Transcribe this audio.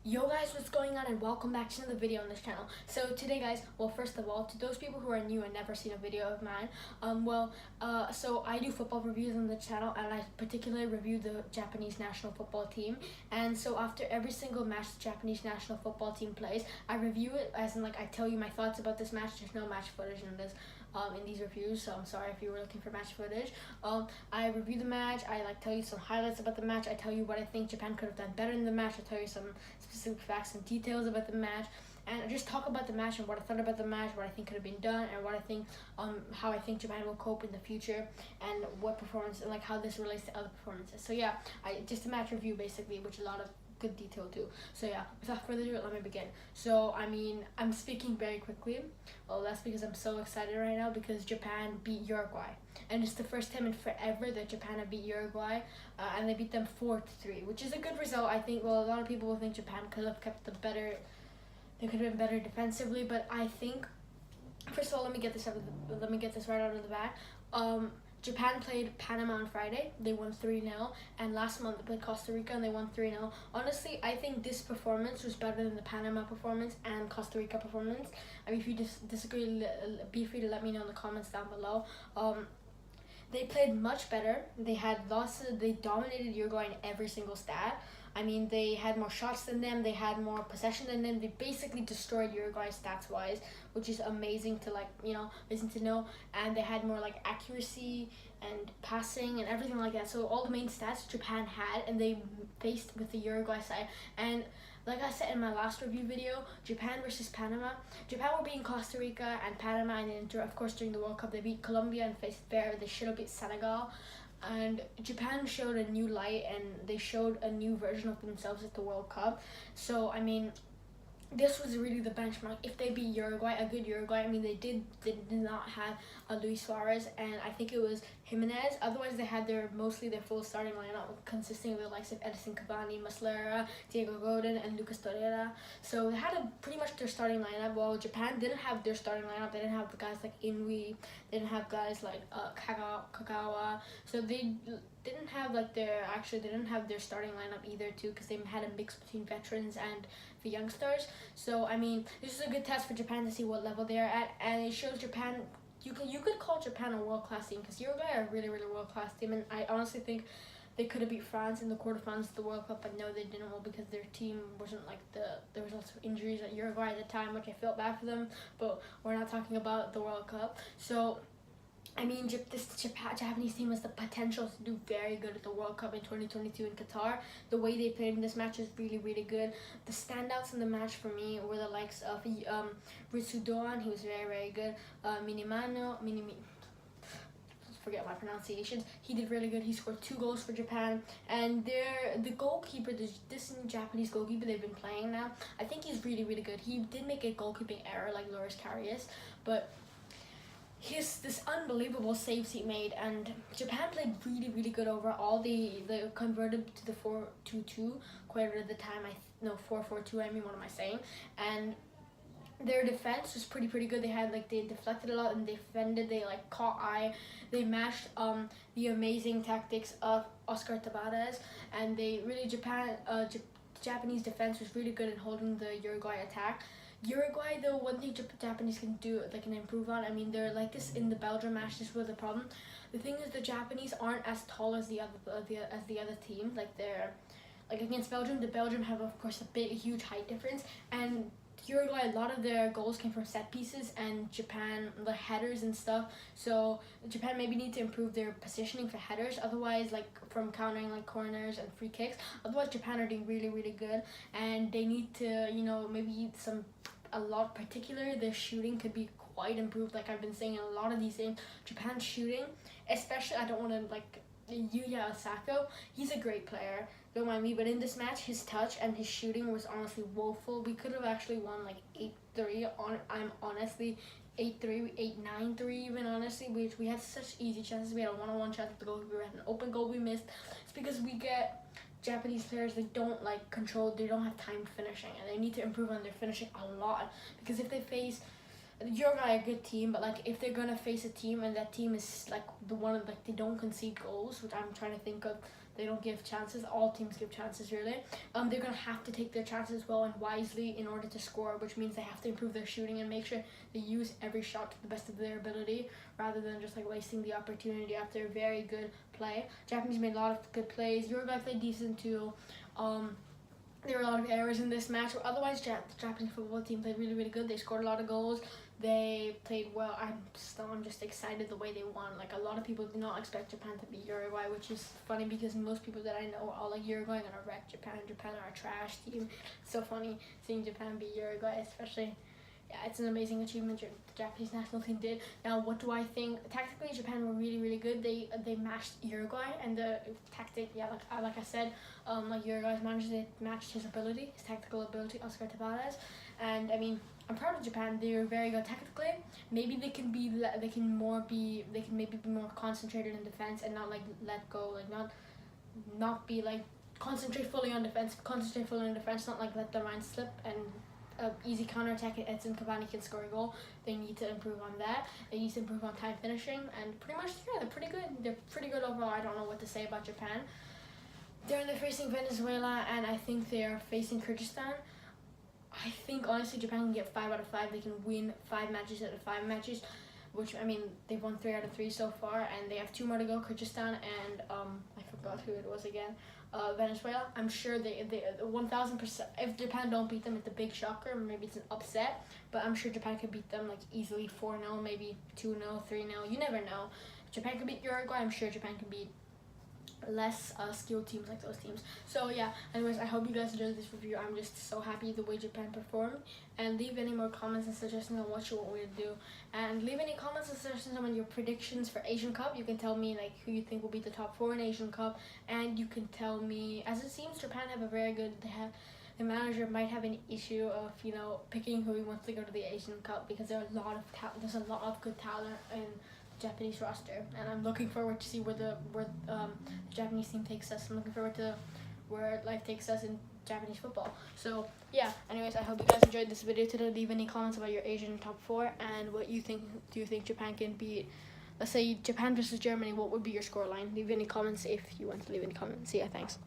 Yo guys, what's going on, and welcome back to another video on this channel. So today guys, well, first of all, to those people who are new and never seen a video of mine, so I do football reviews on the channel, and I particularly review the Japanese national football team. And so after every single match the Japanese national football team plays, I review it, as in like I tell you my thoughts about this match. There's no match footage in this in these reviews, so I'm sorry if you were looking for match footage. I review the match, I tell you some highlights about the match, I tell you what I think Japan could have done better in the match, I tell you some specific facts and details about the match, and I just talk about the match and what I thought about the match, what I think could have been done, and what I think how I think Japan will cope in the future, and what performance, and how this relates to other performances. So yeah, just a match review basically, which a lot of good detail too. So yeah, without further ado, let me begin. So I'm speaking very quickly. Well, that's because I'm so excited right now because Japan beat Uruguay, and it's the first time in forever that Japan have beat Uruguay, and they beat them 4-3, which is a good result. I think. Well, a lot of people will think Japan could have kept they could have been better defensively, but I think, first of all, let me get this right out of the bat. Japan played Panama on Friday. They won 3-0, and last month they played Costa Rica and they won 3-0. Honestly, I think this performance was better than the Panama performance and Costa Rica performance. I mean, if you disagree, be free to let me know in the comments down below. They played much better. They had losses. They dominated Uruguay in every single stat. I mean, they had more shots than them. They had more possession than them. They basically destroyed Uruguay stats-wise, which is amazing to listen to know. And they had more accuracy and passing and everything like that. So all the main stats Japan had, and they faced with the Uruguay side. And like I said in my last review video, Japan versus Panama. Japan were beating Costa Rica and Panama, and then of course during the World Cup they beat Colombia and faced fair. They should have beat Senegal. And Japan showed a new light, and they showed a new version of themselves at the World Cup. So I mean, this was really the benchmark. If they beat Uruguay, a good Uruguay, I mean, they did not have Luis Suarez, and I think it was Jimenez. Otherwise, they had mostly their full starting lineup, consisting of the likes of Edison Cavani, Muslera, Diego Godin, and Lucas Torreira. So they had pretty much their starting lineup. Well, Japan didn't have their starting lineup. They didn't have the guys like Inui. They didn't have guys like Kagawa. So they didn't have they didn't have their starting lineup either too, because they had a mix between veterans and the youngsters. So I mean, this is a good test for Japan to see what level they are at, and it shows Japan. You could call Japan a world-class team, because Uruguay are a really world-class team, and I honestly think they could have beat France in the quarterfinals of the World Cup, but no, they didn't. Well, because their team wasn't there was also injuries at Uruguay at the time, which I felt bad for them. But we're not talking about the World Cup. So I mean, this Japanese team has the potential to do very good at the World Cup in 2022 in Qatar. The way they played in this match is really good. The standouts in the match for me were the likes of Ritsu Doan. He was very good. Forget my pronunciations. He did really good. He scored 2 goals for Japan, and the goalkeeper, this Japanese goalkeeper they've been playing now, I think he's really good. He did make a goalkeeping error like Loris Karius, but this unbelievable saves he made, and Japan played really good overall. They converted to the 4-2-2 quite a bit of the time. 4-4-2. I mean, what am I saying? And their defense was pretty good. They had they deflected a lot and they defended. They caught eye. They matched the amazing tactics of Oscar Tabarez, and they really Japanese defense was really good in holding the Uruguay attack. Uruguay, though, one thing Japanese can do, they can improve on. I mean, they're like this in the Belgium match. This was the problem. The thing is, the Japanese aren't as tall as the other team. They're against Belgium. The Belgium have, of course, a huge height difference, and Uruguay, a lot of their goals came from set pieces, and Japan, the headers and stuff. So Japan maybe need to improve their positioning for headers. Otherwise, from countering corners and free kicks. Otherwise, Japan are doing really good, and they need to maybe particularly their shooting could be quite improved. Like I've been saying in a lot of these things, Japan's shooting, especially, I don't want to Yuya Osako, he's a great player, don't mind me, but in this match, his touch and his shooting was honestly woeful. We could have actually won 8-3. I'm honestly 8-3, 8-9-3 even, honestly, which we had such easy chances. We had a one-on-one chance at the goal. We had an open goal we missed. It's because we get Japanese players, they don't control, they don't have time finishing, and they need to improve on their finishing a lot, because if they face Uruguay a good team, but if they're gonna face a team and that team is the one they don't concede goals, which I'm trying to think of they don't give chances. All teams give chances, really. They're gonna have to take their chances well and wisely in order to score, which means they have to improve their shooting and make sure they use every shot to the best of their ability, rather than just like wasting the opportunity after a very good play. Japanese made a lot of good plays. Uruguay played decent too. There were a lot of errors in this match. Otherwise, the Japanese football team played really, really good. They scored a lot of goals. They played well. I'm just excited the way they won. Like, a lot of people did not expect Japan to beat Uruguay, which is funny because most people that I know are all like, Uruguay gonna wreck Japan. Japan are a trash team. It's so funny seeing Japan beat Uruguay, especially. Yeah, it's an amazing achievement the Japanese national team did. Now, what do I think? Tactically, Japan were really, really good. They matched Uruguay, and the tactic, yeah, like I said, like Uruguay's manager, they matched his ability, his tactical ability, Oscar Tabarez. And I mean, I'm proud of Japan. They were very good tactically. Maybe they can maybe be more concentrated in defense and not like let go, like not be like concentrate fully on defense, not like let their mind slip and easy counter-attack and Edson Cavani can score a goal. They need to improve on that. They need to improve on time finishing, and pretty much, yeah, they're pretty good. They're pretty good overall. I don't know what to say about Japan. They're facing Venezuela, and I think they are facing Kyrgyzstan. I think, honestly, Japan can get 5 out of 5. They can win 5 matches out of 5 matches, which, I mean, they've won 3 out of 3 so far, and they have 2 more to go, Kyrgyzstan and, I forgot who it was again, Venezuela. I'm sure they 1000%, if Japan don't beat them, it's a big shocker, maybe it's an upset, but I'm sure Japan could beat them, like, easily 4-0, maybe 2-0, 3-0, you never know. If Japan could beat Uruguay, I'm sure Japan can beat less skilled teams like those teams. So yeah, anyways, I hope you guys enjoyed this review. I'm just so happy the way Japan performed, and leave any more comments and suggestions on what you want me to do, and leave any comments and suggestions on your predictions for Asian Cup. You can tell me like who you think will be the top 4 in Asian Cup, and you can tell me, as it seems Japan have a very good, the manager might have an issue of, you know, picking who he wants to go to the Asian Cup, because there's a lot of good talent in Japanese roster, and I'm looking forward to see where the Japanese team takes us. I'm looking forward to where life takes us in Japanese football. So yeah, anyways, I hope you guys enjoyed this video today. Leave any comments about your Asian top 4 and what you think. Do you think Japan can beat, let's say, Japan versus Germany? What would be your scoreline? Leave any comments if you want to leave any comments. See ya, thanks.